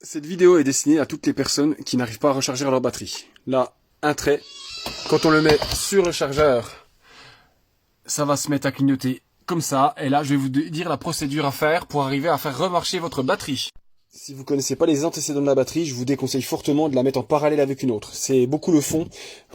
Cette vidéo est destinée à toutes les personnes qui n'arrivent pas à recharger leur batterie. Là, un trait. Quand on le met sur le chargeur, ça va se mettre à clignoter comme ça. Et là, je vais vous dire la procédure à faire pour arriver à faire remarcher votre batterie. Si vous connaissez pas les antécédents de la batterie, je vous déconseille fortement de la mettre en parallèle avec une autre. C'est beaucoup le fond.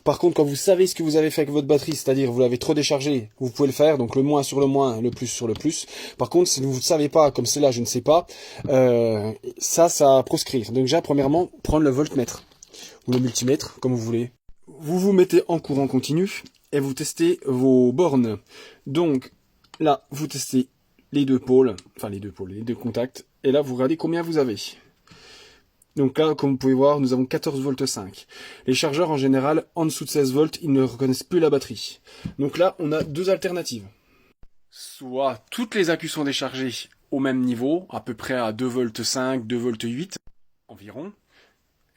Par contre, quand vous savez ce que vous avez fait avec votre batterie, c'est-à-dire vous l'avez trop déchargé, vous pouvez le faire. Donc le moins sur le moins, le plus sur le plus. Par contre, si vous ne savez pas, comme c'est là, je ne sais pas, ça va proscrire. Donc déjà, premièrement, prendre le voltmètre ou le multimètre, comme vous voulez. Vous vous mettez en courant continu et vous testez vos bornes. Donc là, vous testez les deux pôles, les deux contacts. Et là, vous regardez combien vous avez. Donc là, comme vous pouvez voir, nous avons 14 volts 5. Les chargeurs, en général, en dessous de 16 volts, ils ne reconnaissent plus la batterie. Donc là, on a deux alternatives. Soit toutes les accus sont déchargés au même niveau, à peu près à 2 volts 5, 2 volts 8 environ.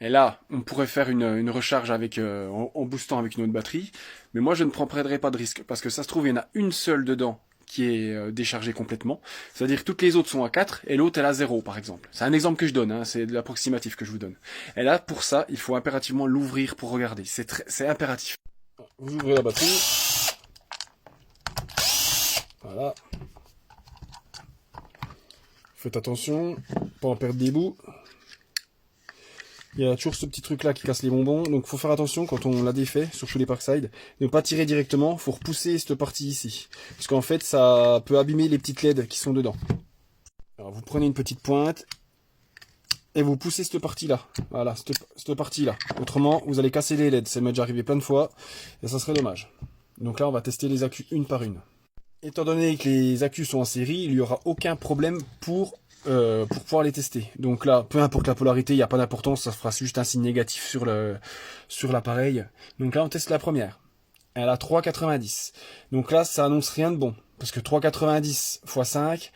Et là, on pourrait faire une recharge avec en boostant avec une autre batterie. Mais moi, je ne prendrai pas de risque, parce que ça se trouve, il y en a une seule dedans qui est déchargée complètement. C'est-à-dire que toutes les autres sont à 4 et l'autre elle a 0 par exemple. C'est un exemple que je donne, hein, c'est de l'approximatif que je vous donne. Et là, pour ça, il faut impérativement l'ouvrir pour regarder. C'est impératif. Vous ouvrez la batterie. Voilà. Faites attention, pas en perdre des bouts. Il y a toujours ce petit truc là qui casse les bonbons, donc faut faire attention quand on l'a défait, surtout les Parkside, ne pas tirer directement, faut repousser cette partie ici. Parce qu'en fait ça peut abîmer les petites LED qui sont dedans. Alors vous prenez une petite pointe et vous poussez cette partie là, voilà, cette partie là. Autrement vous allez casser les LED, ça m'est déjà arrivé plein de fois et ça serait dommage. Donc là on va tester les accus une par une. Étant donné que les accus sont en série, il n'y aura aucun problème pour pouvoir les tester. Donc là, peu importe la polarité, il n'y a pas d'importance, ça fera juste un signe négatif sur l'appareil. Donc là, on teste la première. Elle a 3,90. Donc là, ça annonce rien de bon. Parce que 3,90 x 5,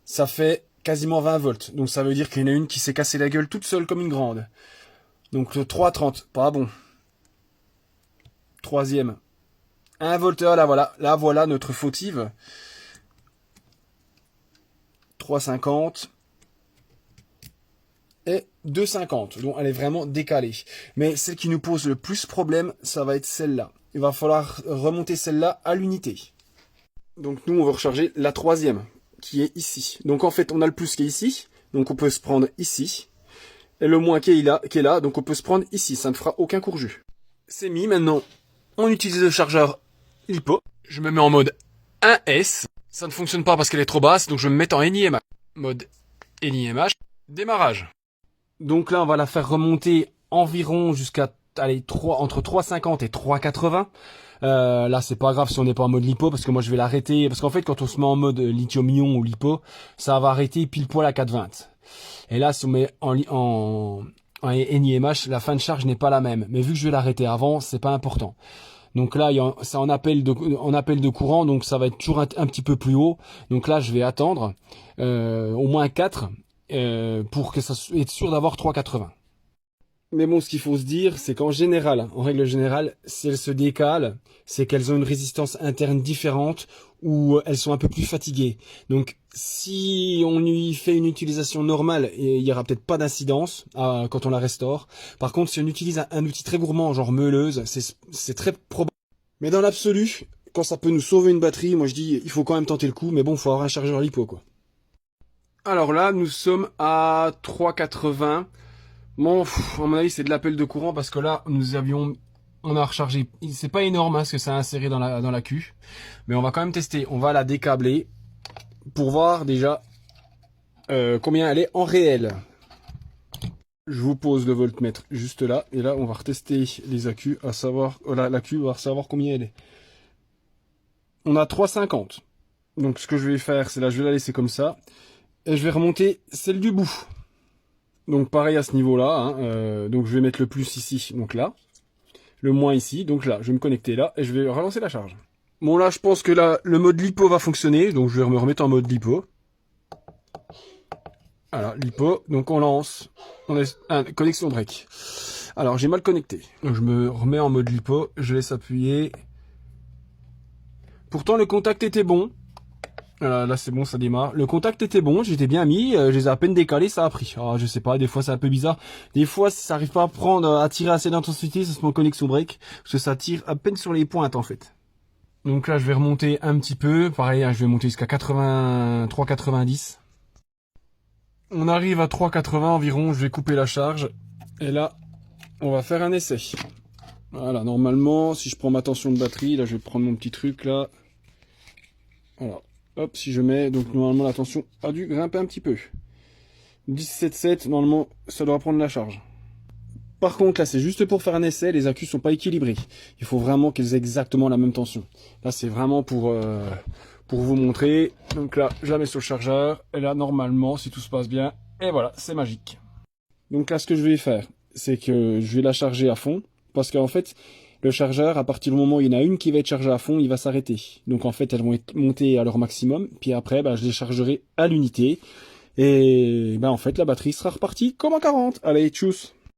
ça fait quasiment 20 volts. Donc ça veut dire qu'il y en a une qui s'est cassée la gueule toute seule comme une grande. Donc le 3,30, pas bon. Troisième. 1 volteur, là voilà notre fautive. 3,50 et 2,50. Donc elle est vraiment décalée. Mais celle qui nous pose le plus problème, ça va être celle-là. Il va falloir remonter celle-là à l'unité. Donc nous, on va recharger la troisième, qui est ici. Donc en fait, on a le plus qui est ici. Donc on peut se prendre ici. Et le moins qui est là, donc on peut se prendre ici. Ça ne fera aucun courjus. C'est mis. Maintenant, on utilise le chargeur LiPo. Je me mets en mode 1S. Ça ne fonctionne pas parce qu'elle est trop basse, donc je vais me mettre en NIMH. Mode NIMH. Démarrage. Donc là, on va la faire remonter environ jusqu'à entre 3,50 et 3,80. Là, c'est pas grave si on n'est pas en mode lipo, parce que moi, je vais l'arrêter. Parce qu'en fait, quand on se met en mode lithium-ion ou lipo, ça va arrêter pile poil à 4,20. Et là, si on met en NIMH, la fin de charge n'est pas la même. Mais vu que je vais l'arrêter avant, c'est pas important. Donc là, c'est en appel de courant, donc ça va être toujours un petit peu plus haut. Donc là, je vais attendre au moins 4 pour que ça être sûr d'avoir 3,80. Mais bon, ce qu'il faut se dire, c'est qu'en général, en règle générale, si elles se décalent, c'est qu'elles ont une résistance interne différente ou elles sont un peu plus fatiguées. Donc, si on y fait une utilisation normale, il y aura peut-être pas d'incidence quand on la restaure. Par contre, si on utilise un outil très gourmand, genre meuleuse, c'est très probable. Mais dans l'absolu, quand ça peut nous sauver une batterie, moi je dis, il faut quand même tenter le coup, mais bon, il faut avoir un chargeur LiPo, quoi. Alors là, nous sommes à 3,80. Bon, à mon avis, c'est de l'appel de courant parce que là, on a rechargé. C'est pas énorme hein, ce que ça a inséré dans la queue. Mais on va quand même tester. On va la décabler pour voir déjà combien elle est en réel. Je vous pose le voltmètre juste là. Et là, on va retester les accus, à savoir, la queue, on va savoir combien elle est. On a 3,50. Donc ce que je vais faire, c'est là, je vais la laisser comme ça. Et je vais remonter celle du bout. Donc pareil à ce niveau-là, hein, donc je vais mettre le plus ici, donc là, le moins ici, donc là, je vais me connecter là, et je vais relancer la charge. Bon là, je pense que là, le mode LiPo va fonctionner, donc je vais me remettre en mode LiPo. Voilà, LiPo, donc on lance, connexion break. Alors j'ai mal connecté, donc je me remets en mode LiPo, je laisse appuyer. Pourtant le contact était bon, Voilà, là c'est bon, ça démarre. Le contact était bon, j'étais bien mis, je les ai à peine décalés, ça a pris. Alors, je sais pas, des fois c'est un peu bizarre. Des fois si ça arrive pas à prendre, à tirer assez d'intensité, ça se met en connexion break, parce que ça tire à peine sur les pointes en fait. Donc là je vais remonter un petit peu, pareil, hein, je vais monter jusqu'à 83, 90. On arrive à 3,80 environ, je vais couper la charge. Et là, on va faire un essai. Voilà, normalement, si je prends ma tension de batterie, là je vais prendre mon petit truc là. Voilà. Hop, si je mets, donc normalement la tension a dû grimper un petit peu. 17,7, normalement ça doit prendre la charge. Par contre là c'est juste pour faire un essai, les accus sont pas équilibrés. Il faut vraiment qu'ils aient exactement la même tension. Là c'est vraiment pour vous montrer. Donc là je la mets sur le chargeur, et là normalement si tout se passe bien, et voilà, c'est magique. Donc là ce que je vais faire, c'est que je vais la charger à fond, parce qu'en fait le chargeur, à partir du moment où il y en a une qui va être chargée à fond, il va s'arrêter. Donc en fait, elles vont être montées à leur maximum. Puis après, je les chargerai à l'unité. Et en fait, la batterie sera repartie comme en 40. Allez, tchuss!